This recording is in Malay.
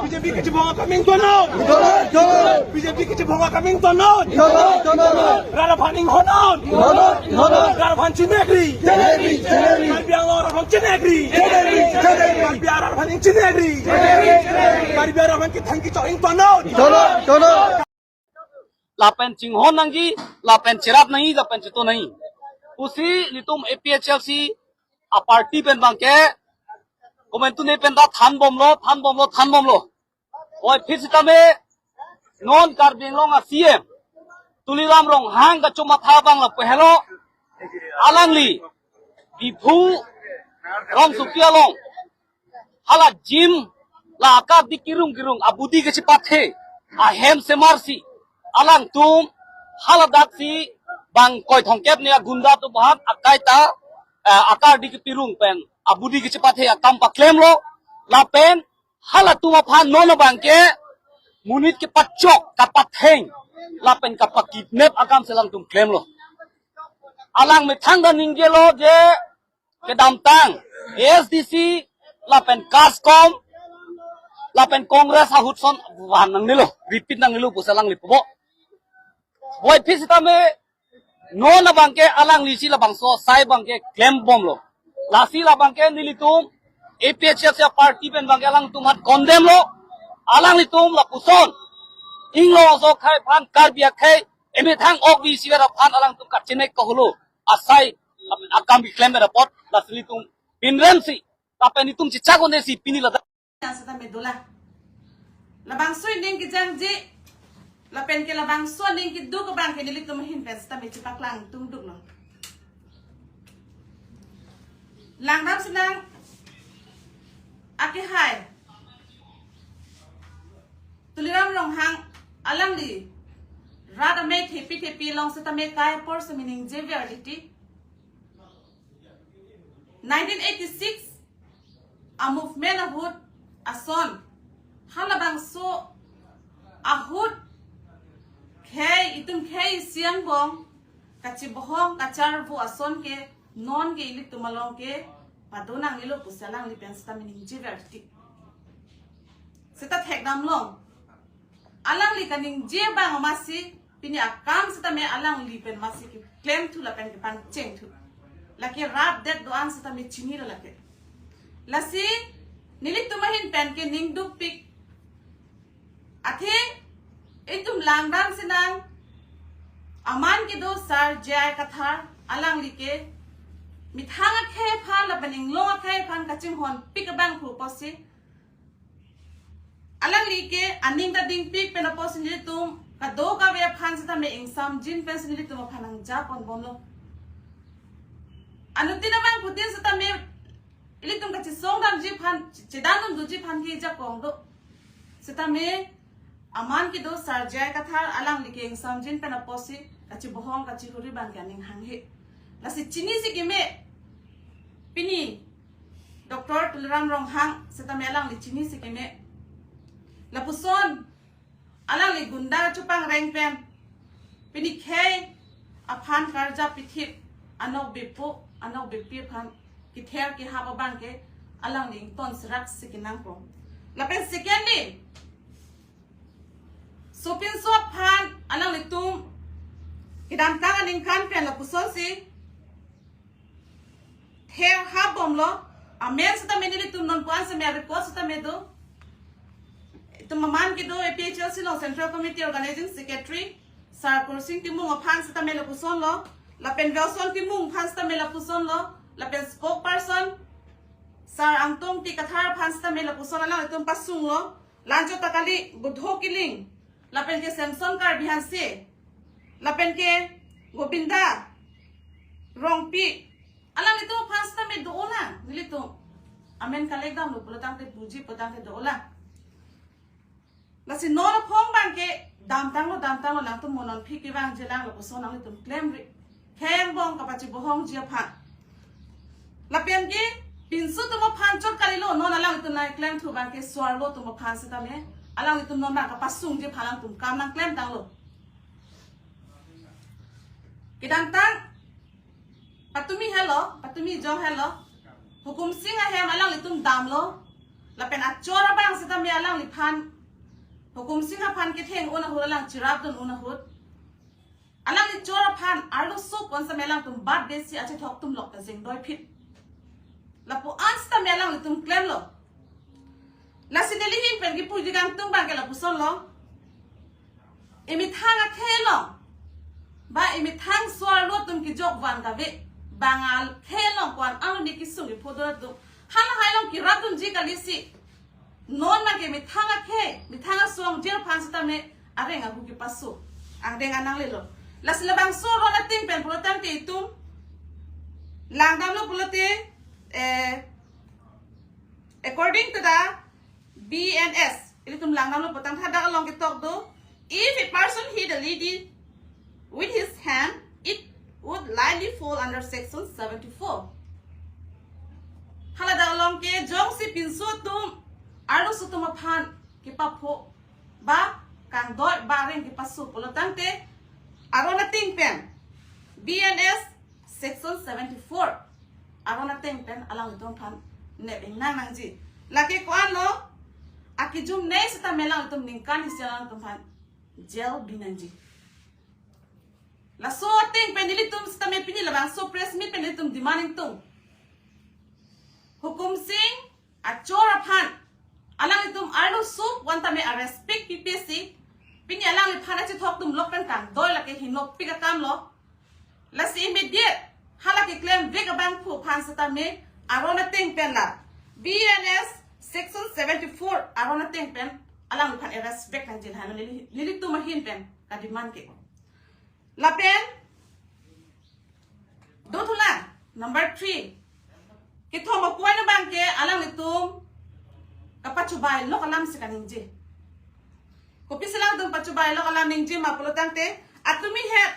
BJP kecebongan kami tonon. BJP kecebongan kami tonon. Rada paning honon. Rada pan cinegri. Biar orang pan cinegri. Biar orang pan cinegri. Biar orang kita tangki coing tonon. लापेन चिंगहोन नंगी लापेन चिराप नहीं लापेन चितो नहीं उसी लितुम APHLC आ पार्टी पेन बांके कोमेंटू ने पेन दा थान बोमलो ओए फिर सिता में नॉन कार बेंगलों आ CM तुलीराम रोंग हांग का चुमा था बांगला पहलो आलंगली बिफू रोंग सुकिया लोंग हाला जिम ला आका दी किरुंग अबुदी के चिपाथे आ हेम से मारसी alang tum haladak si bang koi thongkep ne gunda tu bahak akai ta akar di pirung pen abudi ke cepat he akam pa claim lo la pen halatu ma phan no no bang ke munit ke pachok kapat heng la pen kapak kidnap akam selang tum claim lo alang me thang da ningge lo je ke dam tang SDC la pen kaskom la pen kongres hahutson wan nang nilo repeat nang nilo pusalang lipo boy pisita me no na bangke alang lisi la bangso sai bangke claim bom lo lasi la bangke nilitum APHS ya party pen bangke alang tumat condemn lo alang litum la puson inglo so khai phan karbia khai eme thang ok bi siwera phan alang tum kachine ko holo asai akam bi claim report lasli tum pinremsi tapeni tum chicha ko ne si pinila sa me dola la bangso ning ki jang ji la pen ke la bang so ning ki du ko bang ke nilik to mahin pen sta me chi paklang tung duk lo lang dam senang aki hai tuliram long hang alang di rada me thepi long sta me kai por se meaning severity 1986 a movement of hood a son hala bang so a hood khay itum khay siang bong kachi bohong kachar bu ason ke non ke ilik tumalong ke padonang lilo pusalang li pensta meaning jiverti seta thekdam long alang li kaning je bang masi pini akam seta me alang li pen masi ki claim thu la pen ke pan cheng thu laki rap that doan seta me chini la lake lasi nilik tumahin pen ke ning duk pik athing itum langdam sinang aman ke do sar jai kathar alang like mithanga khe phan la baning lo khe phan kaching hon pik bang khu posi alang like aning da ding pik pen posi ni tum ka do ka ve phan sa me exam jin pen sin ni tum phanang ja pon bomlo anutina bang putin sa me ilik tum kachi song dam ji phan chedang dum ji phan ki ja kong do sita me aman ki do sarjai kathar alang likeng samjin pena posi kachi bohong kachi huri ban kaning hanghe lasi chini si game pini Dr. Tuliram rong hang seta me alang li chini si game la puson alang li gunda chupang reng pen pini khay aphan karja pithip anok bipu anok bipi phan ki ther ki haba ban ke alang li ton srak sikinang pro la pen secondly Sopin so pan alang litum kidam tang aning kan pen la puson si ther habom lo amen sa tamen litum non kwan sa me report sa tamen do tum man ki do APHLC no Central Committee Organizing Secretary sar kursing timung pan sa tamen la puson lo la pen velson timung pan sa tamen la puson lo la pen spokesperson sar angtong ti kathar pan sa tamen la puson alang litum pasung lo lanjo takali budho kiling lapen ke Samson kar bihan se lapen ke Gobinda rongpi alam itu pasta me dola nilito amen kalegdam lo pulatang te puji potang te dola lasi no phong bang ke dam tang lo lang tu monon phiki bang jelang lo so nang tum claim ri khem bong kapachi bohong jia pha lapen ke pinsu tu mo phan chot kali lo no lang tu nai claim thu bang ke swar lo tu mo phan se ta me alang itu nomor kapasung je phalang tum kam nang claim tang lo kidang tang patumi hello patumi jo hello hukum singa hem alang itum dam lo la pen achora bang sita me alang li phan hukum singa phan ke theng una hur alang chirap dun una hur alang li chora phan arlo so kon sa melang tum bad de si ache thok tum lok ta jeng doi phit la po an sta melang li tum claim lo la si deli hin pen ki pu di gang tum bang ke la pu son lo emi thang a khe lo ba emi thang swar lo tum ki jok van ga ve bangal khe lo kwan anu ni ki sung ri pho do tu hala hai lo ki radun ji ka li si non ma ke mi thanga khe mi thanga song jer phan sta me arenga hu ki pasu ang deng anang le lo la sila bang so ro na ting pen pro tan te tum lang dam lo pulote according to the BNS ilitum lang dam lo potang tha da long ki tok do if a person hit a lady with his hand it would likely fall under section 74 hala da long ke jong si pin so tum aro su tum phan ki pa pho ba kang doi ba reng ki pasu polotang te aro na ting pen BNS section 74 aro na ting pen alang dong phan ne beng nang nang ji laki ko ano aki jum nei sta melang tum ning kan hisalang tum phan jail binan ji la so ting pen dilitum sta me pinila bang so press meet pen dilitum demanding tum hukum sing achora phan alang itum arlo sup wanta me respect PPC pini alang li phan achi thok tum lok pen kan doi la ke hinop pika kam lo la si immediate hala ki claim vega bang phu phan sata me arona ting pen la BNS section 74 arona ting pen alang li phan respect nang jil hanon lili tum hin pen ka demand ke la pen do thula number 3 ki thoma koi na bang ke alang li tum kapachubai lo kalam si kaninji ko pisilang tum pachubai lo kalam ningji ma pulotang te atumi het